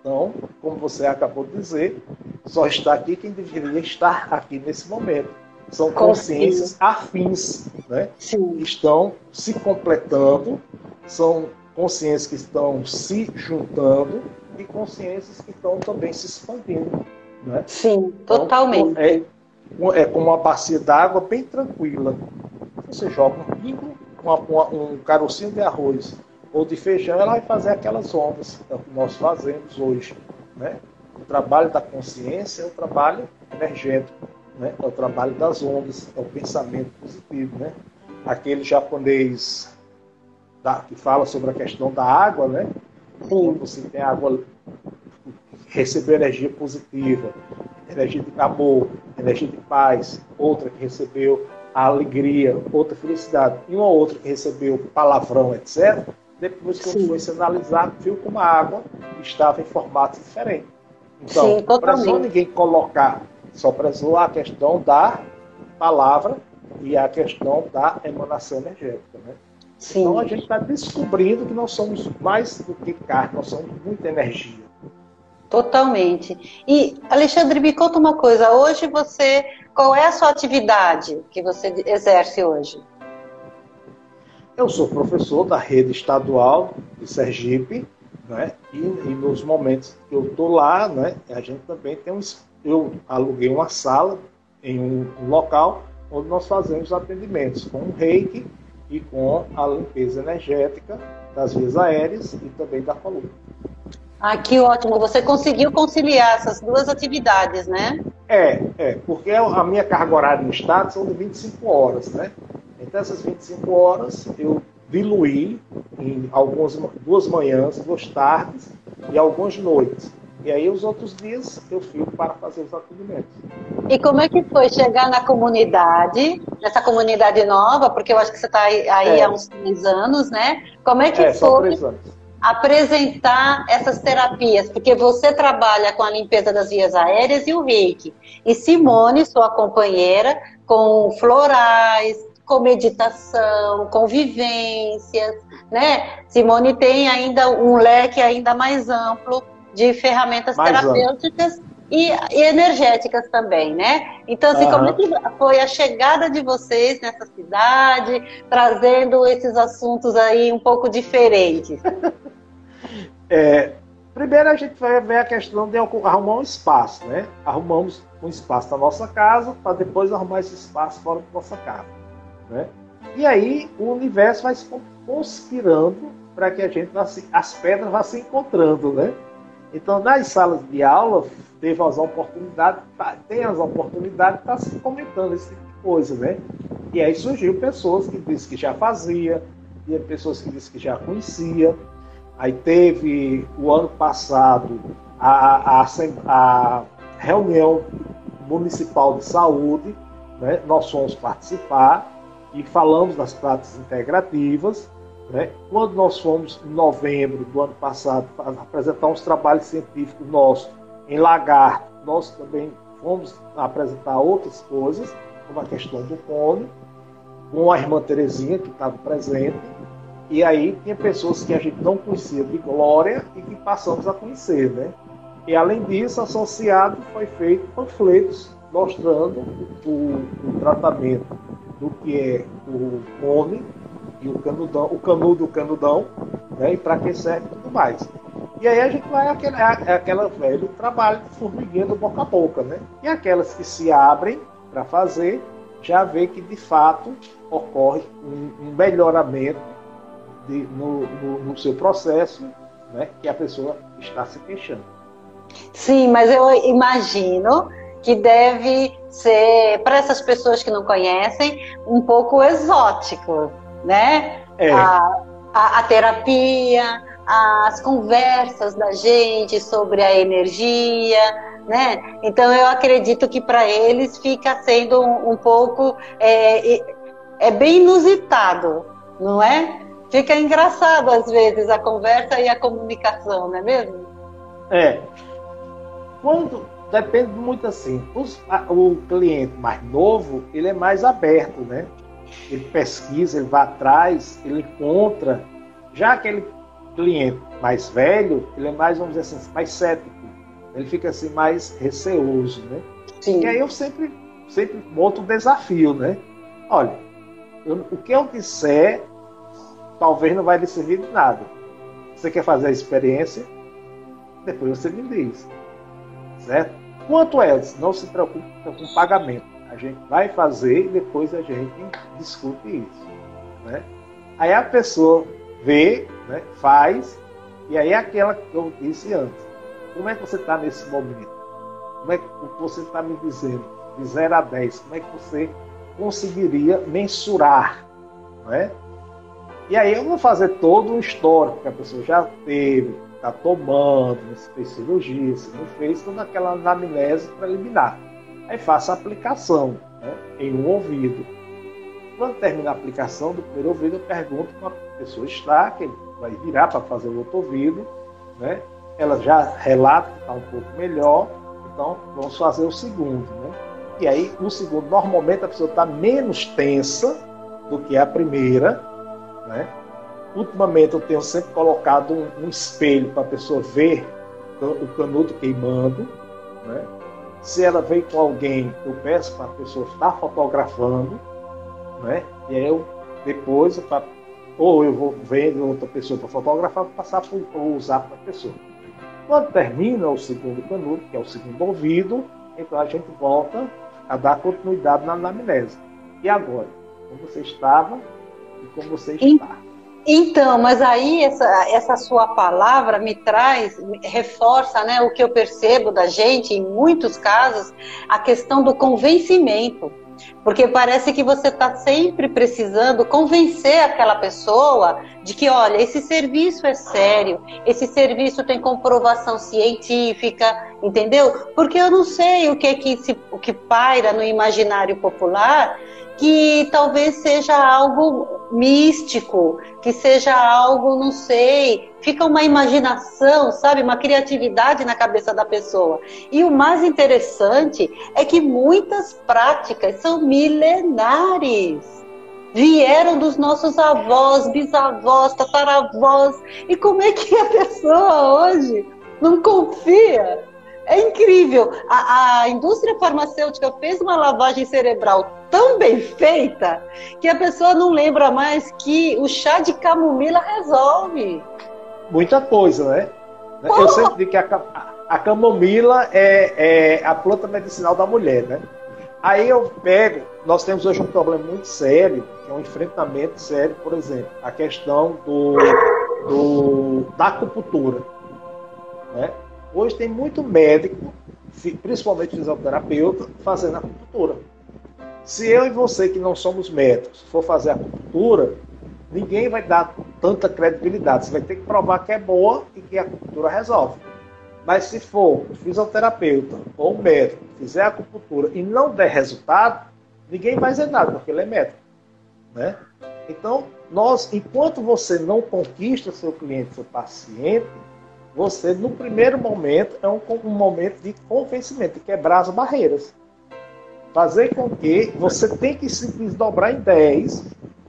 Então, como você acabou de dizer, só está aqui quem deveria estar aqui nesse momento. São consciências afins, né? Que estão se completando, são consciências que estão se juntando e consciências que estão também se expandindo, né? Sim, totalmente. Então, é como uma bacia d'água bem tranquila. Você joga um pingo, um carocinho de arroz ou de feijão, ela vai fazer aquelas ondas. É o que nós fazemos hoje, né? O trabalho da consciência é o trabalho energético, né? É o trabalho das ondas, é o pensamento positivo, né? Aquele japonês que fala sobre a questão da água, né? Quando você tem água, recebeu energia positiva, energia de amor, energia de paz, outra que recebeu a alegria, outra felicidade, e uma outra que recebeu palavrão, etc. Depois que foi se analisar, viu como a água estava em formatos diferentes. Então, não precisou ninguém colocar, só precisou a questão da palavra e a questão da emanação energética, né? Então a gente está descobrindo que nós somos mais do que carne, nós somos muita energia. Totalmente. E, Alexandre, me conta uma coisa. Hoje qual é a sua atividade que você exerce hoje? Eu sou professor da rede estadual de Sergipe, né? E nos momentos que eu estou lá, né, a gente também tem eu aluguei uma sala em um local onde nós fazemos atendimentos com o reiki e com a limpeza energética das vias aéreas e também da coluna. Ah, que ótimo. Você conseguiu conciliar essas duas atividades, né? Porque a minha carga horária no estado são de 25 horas, né? Então essas 25 horas eu diluí em duas manhãs, 2 tardes e algumas noites. E aí os outros dias eu fico para fazer os atendimentos. E como é que foi chegar na comunidade, nessa comunidade nova, porque eu acho que você está aí há uns 3 anos, né? Como é que foi? São 3 anos. Apresentar essas terapias, porque você trabalha com a limpeza das vias aéreas e o reiki. E Simone, sua companheira, com florais, com meditação, com vivências, né? Simone tem ainda um leque ainda mais amplo de ferramentas terapêuticas e energéticas também, né? Então, assim, como é que foi a chegada de vocês nessa cidade, trazendo esses assuntos aí um pouco diferentes? Primeiro a gente vai ver a questão de arrumar um espaço, né? Arrumamos um espaço na nossa casa para depois arrumar esse espaço fora da nossa casa, né? E aí o universo vai se conspirando para que a gente as pedras vá se encontrando, né? Então nas salas de aula tem as oportunidades de estar se comentando esse tipo de coisa, né? E aí surgiu pessoas que disseram que já fazia, e pessoas que disseram que já conhecia. Aí teve, o ano passado, a reunião municipal de saúde, né? Nós fomos participar e falamos das práticas integrativas, né? Quando nós fomos, em novembro do ano passado, apresentar uns trabalhos científicos nossos em Lagarto, nós também fomos apresentar outras coisas, como a questão do cone, com a irmã Terezinha, que estava presente. E aí tinha pessoas que a gente não conhecia de glória e que passamos a conhecer, né? E além disso, associado, foi feito panfletos mostrando o tratamento do que é o cone e o canudão, o canudo e o canudão, né? E para que serve e tudo mais. E aí a gente vai aquela velho trabalho de formiguinha do boca a boca, né? E aquelas que se abrem para fazer, já vê que de fato ocorre um melhoramento no seu processo, né, que a pessoa está se queixando. Sim, mas eu imagino que deve ser, para essas pessoas que não conhecem, um pouco exótico, né? A terapia, as conversas da gente sobre a energia, né? Então eu acredito que para eles fica sendo um pouco bem inusitado, não é? Fica engraçado, às vezes, a conversa e a comunicação, não é mesmo? Depende muito assim. O cliente mais novo, ele é mais aberto, né? Ele pesquisa, ele vai atrás, ele encontra. Já aquele cliente mais velho, ele é mais, vamos dizer assim, mais cético. Ele fica assim, mais receoso, né? Sim. E aí eu sempre boto um desafio, né? Olha, o que eu disser talvez não vai lhe servir de nada. Você quer fazer a experiência? Depois você me diz. Certo? Quanto é? Não se preocupe com o pagamento. A gente vai fazer e depois a gente discute isso. Né? Aí a pessoa vê, né, faz, e aí é aquela que eu disse antes. Como é que você está nesse momento? Como é que você está me dizendo? De 0 a 10, como é que você conseguiria mensurar? Né? E aí eu vou fazer todo um histórico que a pessoa já teve, está tomando, se fez cirurgia, se não fez, toda aquela anamnese preliminar. Aí faço a aplicação, né, em um ouvido. Quando termina a aplicação do primeiro ouvido, eu pergunto como a pessoa está, que ele vai virar para fazer o outro ouvido, né? Ela já relata que está um pouco melhor, então vamos fazer o segundo, né? E aí, o segundo, normalmente a pessoa está menos tensa do que a primeira, né? Ultimamente eu tenho sempre colocado um espelho para a pessoa ver o canudo queimando, né? Se ela vem com alguém, eu peço para a pessoa estar fotografando, né? E aí eu depois, para ou eu vou vendo outra pessoa para fotografar, para passar para usar para a pessoa. Quando termina o segundo canudo, que é o segundo ouvido, então a gente volta a dar continuidade na anamnese. E agora? Como você estava e como você está. Então, mas aí essa sua palavra me traz, reforça, né, o que eu percebo da gente, em muitos casos, a questão do convencimento. Porque parece que você está sempre precisando convencer aquela pessoa de que, olha, esse serviço é sério, esse serviço tem comprovação científica, entendeu? Porque eu não sei o que paira no imaginário popular, que talvez seja algo místico, que seja algo, não sei, fica uma imaginação, sabe, uma criatividade na cabeça da pessoa. E o mais interessante é que muitas práticas são milenares. Vieram dos nossos avós, bisavós, tataravós. E como é que a pessoa hoje não confia? É incrível. A indústria farmacêutica fez uma lavagem cerebral tão bem feita que a pessoa não lembra mais que o chá de camomila resolve. Muita coisa, né? Pô! Eu sempre digo que a camomila é a planta medicinal da mulher, né? Aí eu pego, nós temos hoje um problema muito sério, que é um enfrentamento sério, por exemplo, a questão da acupuntura, né? Hoje tem muito médico, principalmente fisioterapeuta, fazendo acupuntura. Se eu e você, que não somos médicos, for fazer acupuntura, ninguém vai dar tanta credibilidade. Você vai ter que provar que é boa e que a acupuntura resolve. Mas se for um fisioterapeuta ou um médico fizer acupuntura e não der resultado, ninguém vai dizer nada, porque ele é médico, né? Então, enquanto você não conquista seu cliente, seu paciente, você, no primeiro momento, é um momento de convencimento, de quebrar as barreiras. Fazer com que você tem que se desdobrar em 10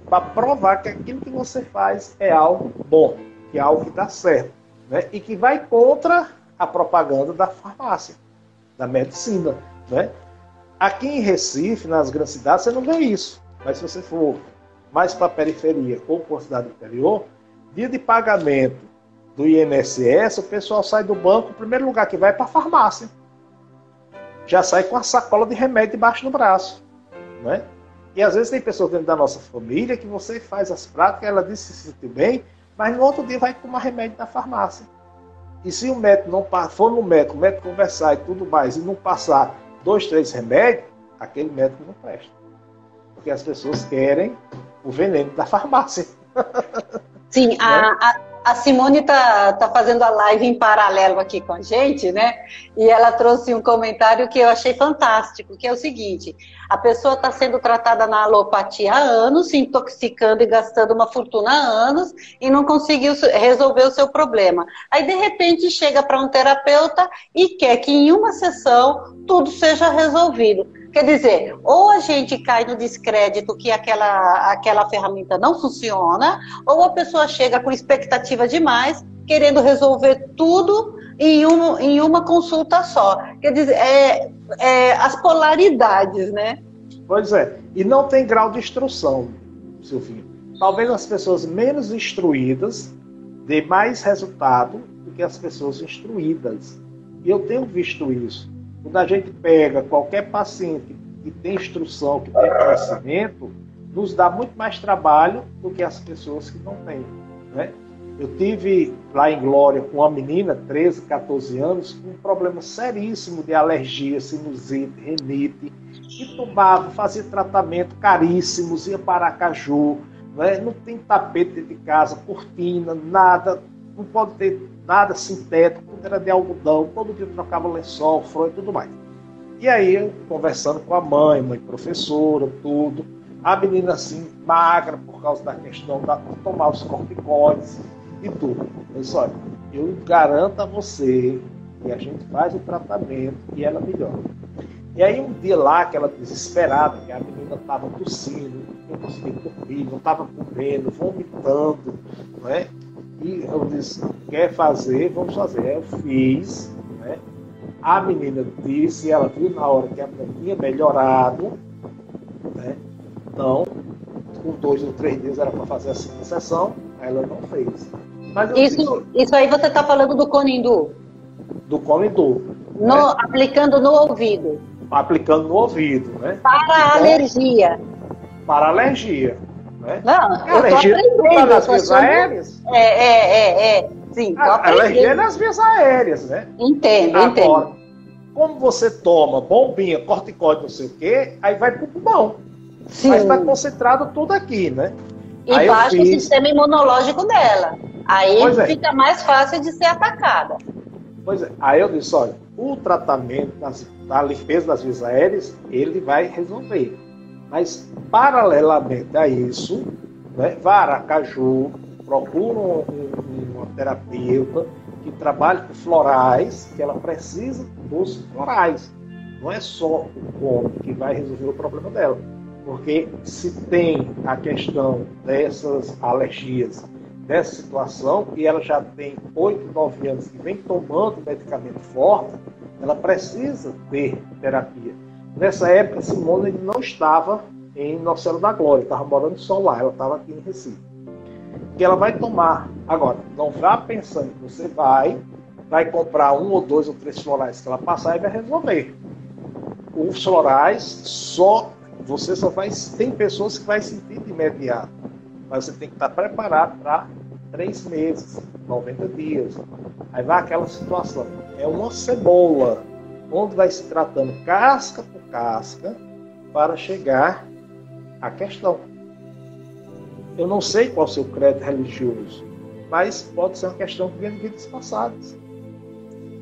para provar que aquilo que você faz é algo bom, que é algo que dá certo, né? E que vai contra a propaganda da farmácia, da medicina, né? Aqui em Recife, nas grandes cidades, você não vê isso. Mas se você for mais para a periferia ou para a cidade interior, dia de pagamento do INSS, o pessoal sai do banco, o primeiro lugar que vai é para a farmácia. Já sai com a sacola de remédio debaixo do braço, né? E às vezes tem pessoas dentro da nossa família que você faz as práticas, ela diz que se sentir bem, mas no outro dia vai tomar remédio na farmácia. E se o médico não for no médico, o médico conversar e tudo mais, e não passar 2, 3 remédios, aquele médico não presta. Porque as pessoas querem o veneno da farmácia. Sim, a Simone tá fazendo a live em paralelo aqui com a gente, né? E ela trouxe um comentário que eu achei fantástico, que é o seguinte: a pessoa está sendo tratada na alopatia há anos, se intoxicando e gastando uma fortuna há anos, e não conseguiu resolver o seu problema. Aí, de repente, chega para um terapeuta e quer que em uma sessão tudo seja resolvido. Quer dizer, ou a gente cai no descrédito que aquela ferramenta não funciona, ou a pessoa chega com expectativa demais, querendo resolver tudo em uma consulta só. Quer dizer, as polaridades, né? Pois é. E não tem grau de instrução, Silvinho. Talvez as pessoas menos instruídas dê mais resultado do que as pessoas instruídas. E eu tenho visto isso. Quando a gente pega qualquer paciente que tem instrução, que tem conhecimento, nos dá muito mais trabalho do que as pessoas que não têm, né? Eu tive lá em Glória com uma menina, 13, 14 anos, com um problema seríssimo de alergia, sinusite, rinite, e tomava, fazia tratamento caríssimos, ia para Aracaju, né? Não tem tapete dentro de casa, cortina, nada, não pode ter nada sintético, tudo era de algodão, todo dia trocava lençol, fronha e tudo mais. E aí, eu, conversando com a mãe professora, tudo, a menina assim, magra por causa da questão da tomar os corticoides e tudo. Eu disse, olha, eu garanto a você que a gente faz o tratamento e ela melhora. E aí um dia lá, aquela desesperada, que a menina estava tossindo, não conseguia dormir, não estava comendo, vomitando, não é? E eu disse, quer fazer? Vamos fazer. Eu fiz, né? A menina disse, ela viu na hora que a menina tinha melhorado, né? Então, com 2 ou 3 dias era para fazer a segunda sessão, aí ela não fez. Mas isso aí você está falando do Conindu? Do Conindu. Aplicando no ouvido. Aplicando no ouvido, né? Para a alergia. Para a alergia. Né? Não, eu estou aprendendo. Nas vias aéreas? Sim, a alergia é nas vias aéreas, né? Entendo. Como você toma bombinha, corticoide, não sei o quê, aí vai pro pulmão. Sim. Mas está concentrado tudo aqui, né? E aí baixa o sistema imunológico dela. Aí fica mais fácil de ser atacada. Pois é. Aí eu disse, olha, o tratamento da limpeza das vias aéreas, ele vai resolver. Mas, paralelamente a isso, né, vá a Aracaju, procura uma terapeuta que trabalhe com florais, que ela precisa dos florais. Não é só o come que vai resolver o problema dela. Porque se tem a questão dessas alergias, dessa situação, e ela já tem 8, 9 anos e vem tomando medicamento forte, ela precisa ter terapia. Nessa época, Simone não estava em Nossa Senhora da Glória, estava morando só lá, ela estava aqui em Recife. Que ela vai tomar. Agora, não vá pensando que você vai comprar 1 ou 2 ou 3 florais que ela passar e vai resolver. Os florais, você só vai... Tem pessoas que vai sentir de imediato, mas você tem que estar preparado para 3 meses, 90 dias. Aí vai aquela situação. É uma cebola, onde vai se tratando casca por casca para chegar à questão. Eu não sei qual é o seu credo religioso, mas pode ser uma questão que vem de vidas passadas.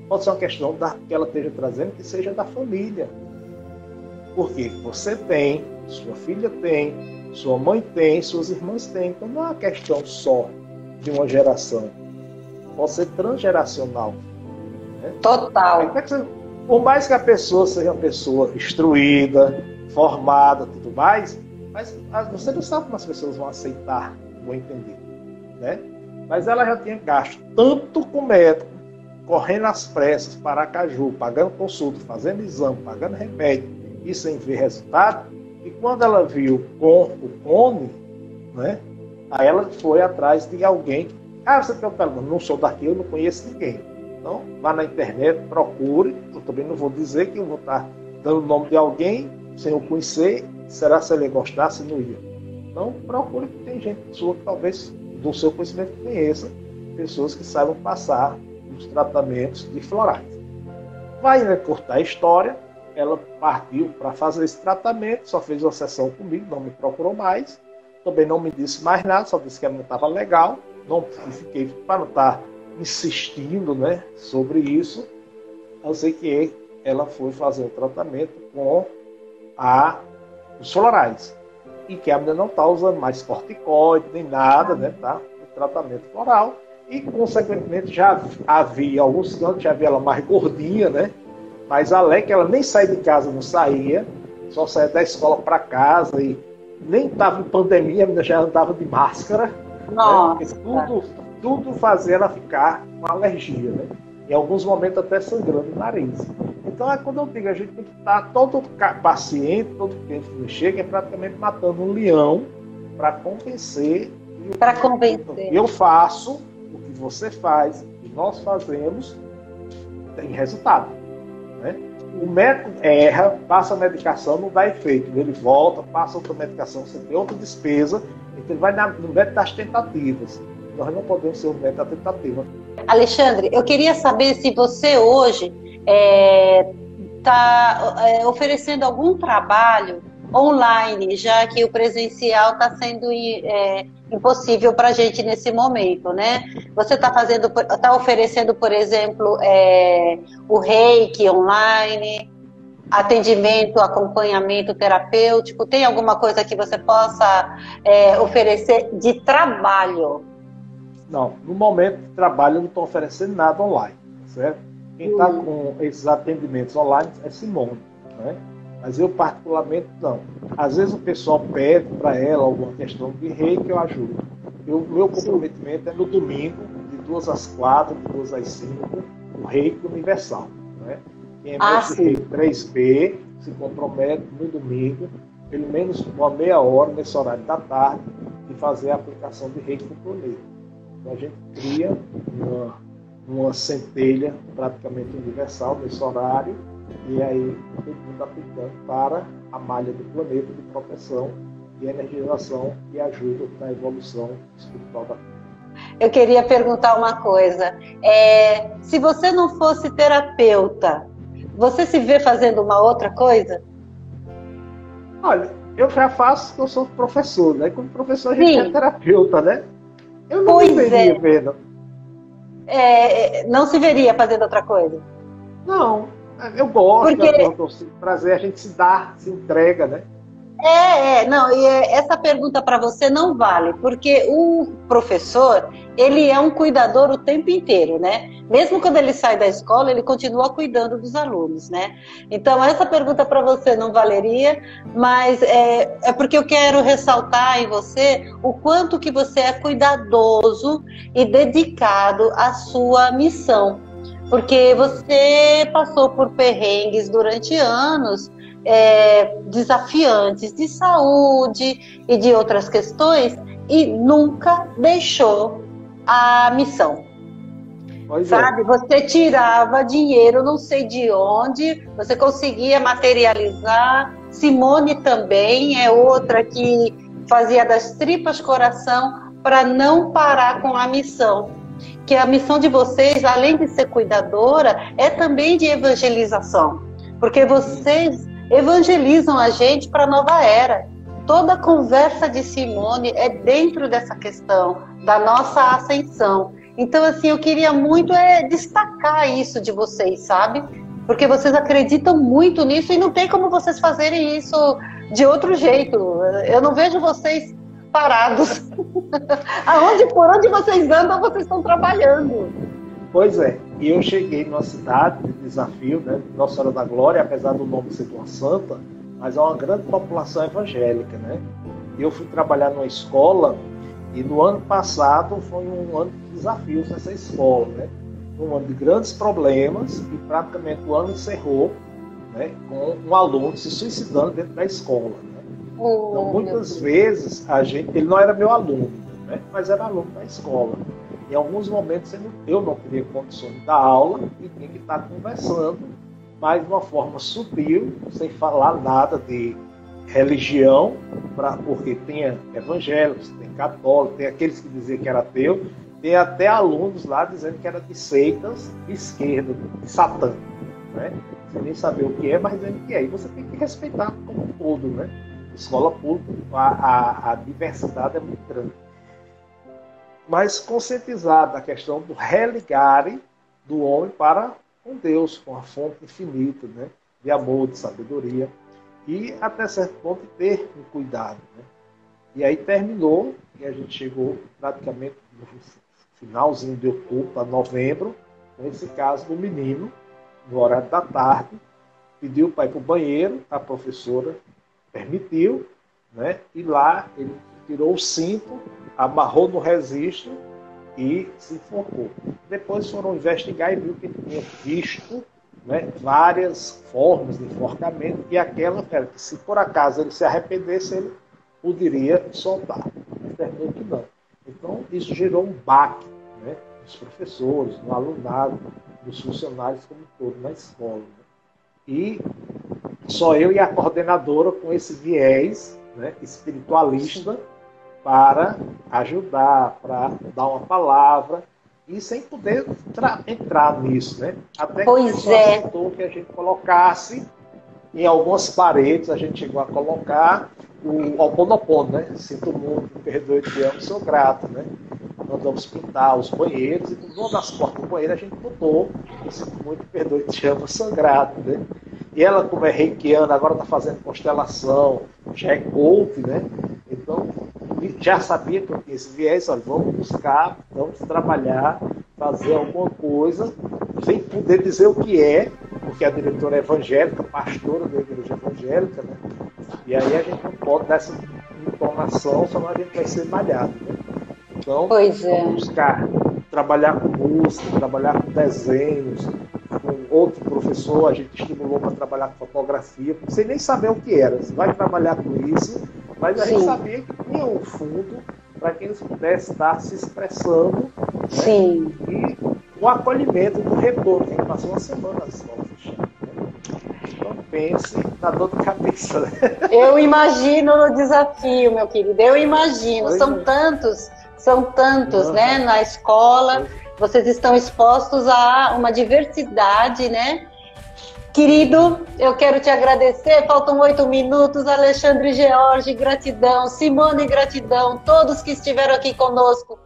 Pode ser uma questão que ela esteja trazendo que seja da família. Porque você tem, sua filha tem, sua mãe tem, suas irmãs têm. Então não é uma questão só de uma geração. Pode ser transgeracional. Né? Total. Por mais que a pessoa seja uma pessoa instruída, formada, tudo mais, mas você não sabe como as pessoas vão aceitar, vão entender. Né? Mas ela já tinha gasto tanto com o médico, correndo às pressas para Aracaju, pagando consulta, fazendo exame, pagando remédio, e sem ver resultado, e quando ela viu com o Cone, né, aí ela foi atrás de alguém. Você tem um telefone, não sou daqui, eu não conheço ninguém. Então, vá na internet, procure. Eu também não vou dizer que eu vou estar dando o nome de alguém sem eu conhecer. Será se ele gostasse, não ia. Então, procure, que tem gente sua que talvez do seu conhecimento conheça pessoas que saibam passar os tratamentos de florais. Vai cortar a história. Ela partiu para fazer esse tratamento, só fez uma sessão comigo, não me procurou mais, também não me disse mais nada, só disse que não estava legal, não fiquei para não estar insistindo, né, sobre isso. Eu sei que ela foi fazer o tratamento com os florais, e que a menina não está usando mais corticoide, nem nada, né, tá? O tratamento floral, e consequentemente já havia alguns anos, já havia ela mais gordinha, né? Mas alegre, ela nem saía de casa, não saía, só saía da escola para casa e nem estava em pandemia, a menina já andava de máscara. Nossa. Né? Tudo fazia ela ficar com alergia, né? Em alguns momentos até sangrando o nariz. Então é quando eu digo, a gente tem que estar todo paciente, todo cliente que chega, é praticamente matando um leão para convencer. Para convencer. Eu faço o que você faz, o que nós fazemos, tem resultado. Né? O médico erra, passa a medicação, não dá efeito. Ele volta, passa outra medicação, você tem outra despesa, então ele vai no método das tentativas. Nós não podemos ser o método da tentativa. Alexandre, eu queria saber se você hoje está oferecendo algum trabalho online, já que o presencial está sendo impossível para a gente nesse momento, né? Você está oferecendo, por exemplo, o Reiki online, atendimento, acompanhamento terapêutico? Tem alguma coisa que você possa oferecer de trabalho? Não, no momento de trabalho eu não estou oferecendo nada online, certo? Quem está com esses atendimentos online é Simone, né? Mas eu particularmente não. Às vezes o pessoal pede para ela alguma questão de reiki, eu ajudo. Meu comprometimento é no domingo, de 2 às 4, de 2 às 5, o reiki universal. Né? Quem é mestre reiki 3B se compromete no domingo, pelo menos uma meia hora nesse horário da tarde e fazer a aplicação de rede para o planeta. Então a gente cria uma centelha praticamente universal nesse horário e aí todo mundo aplicando para a malha do planeta de proteção e energização e ajuda na evolução espiritual da Terra. Eu queria perguntar uma coisa. Se você não fosse terapeuta, você se vê fazendo uma outra coisa? Olha, eu já faço porque eu sou professor, né? Como professor a gente Sim. é terapeuta, né? Eu não me veria vendo. Não se veria fazendo outra coisa? Não, eu gosto Porque... de prazer, a gente se dá, se entrega, né? Não, e essa pergunta para você não vale, porque o professor, ele é um cuidador o tempo inteiro, né? Mesmo quando ele sai da escola, ele continua cuidando dos alunos, né? Então, essa pergunta para você não valeria, mas é porque eu quero ressaltar em você o quanto que você é cuidadoso e dedicado à sua missão. Porque você passou por perrengues durante anos, desafiantes de saúde e de outras questões e nunca deixou a missão. Sabe? Você tirava dinheiro, não sei de onde, você conseguia materializar. Simone também é outra que fazia das tripas coração para não parar com a missão. Que a missão de vocês, além de ser cuidadora, é também de evangelização. Porque vocês evangelizam a gente para a nova era. Toda a conversa de Simone é dentro dessa questão da nossa ascensão. Então, assim, eu queria muito destacar isso de vocês, sabe? Porque vocês acreditam muito nisso e não tem como vocês fazerem isso de outro jeito. Eu não vejo vocês parados. Por onde vocês andam, vocês estão trabalhando. Pois é, e eu cheguei numa cidade de desafio, né, Nossa Senhora da Glória, apesar do nome ser de uma santa, mas é uma grande população evangélica, né? E eu fui trabalhar numa escola e no ano passado foi um ano de desafios nessa escola, né? Um ano de grandes problemas e praticamente o ano encerrou, né, com um aluno se suicidando dentro da escola, né? Então, muitas vezes ele não era meu aluno, né, mas era aluno da escola. Em alguns momentos eu não teria condições de dar aula e tinha que estar conversando, mas de uma forma sutil, sem falar nada de religião, porque tinha evangélicos, tem católicos, tem aqueles que diziam que era ateu, tem até alunos lá dizendo que era de seitas de esquerda, de Satã, né? Sem nem saber o que é, mas dizendo que é. E você tem que respeitar como um todo, né? Escola pública, a diversidade é muito grande. Mas conscientizado da questão do religar do homem para com Deus, com a fonte infinita, né, de amor, de sabedoria, e até certo ponto ter um cuidado. Né? E aí terminou, e a gente chegou praticamente no finalzinho de outubro para novembro, com esse caso do menino, no horário da tarde, pediu para ir para o banheiro, a professora permitiu, né, e lá ele tirou o cinto, amarrou no registro e se enforcou. Depois foram investigar e viu que ele tinha visto, né, várias formas de enforcamento e aquela era que se por acaso ele se arrependesse, ele poderia soltar. Mas terminou que não. Então isso gerou um baque, né, nos professores, no alunado, nos funcionários como todo na escola. Né? E só eu e a coordenadora com esse viés, né, espiritualista, para ajudar, para dar uma palavra, e sem poder entrar nisso, né? Até que a pessoa aceitou que a gente colocasse em algumas paredes, a gente chegou a colocar o Ho'oponopono, né? Sinto muito, me perdoe, te amo, sou grato, né? Nós vamos pintar os banheiros, e numa das portas do banheiro a gente botou, eu sinto muito, perdoe, te amo, sou grato, né? E ela, como é reikiana, agora está fazendo constelação, já é coach, né? Então, já sabia que eu tinha esse viés, olha, vamos buscar, vamos trabalhar, fazer alguma coisa, sem poder dizer o que é, porque a diretora é evangélica, pastora da igreja evangélica, né? E aí a gente não pode dar essa informação, senão a gente vai ser malhado, né? Então, vamos buscar trabalhar com música, trabalhar com desenhos, com outro professor, a gente estimulou para trabalhar com fotografia, sem nem saber o que era. Você vai trabalhar com isso, mas a gente sabia que tinha um fundo para que eles pudessem estar se expressando. Sim. Né? E o acolhimento do retorno, que a gente passou uma semana na escola fechada. Né? Então pense na dor de cabeça. Né? Eu imagino no desafio, meu querido, eu imagino. São tantos, né, na escola. Vocês estão expostos a uma diversidade, né? Querido, eu quero te agradecer. Faltam 8 minutos. Alexandre George, gratidão. Simone, gratidão. Todos que estiveram aqui conosco.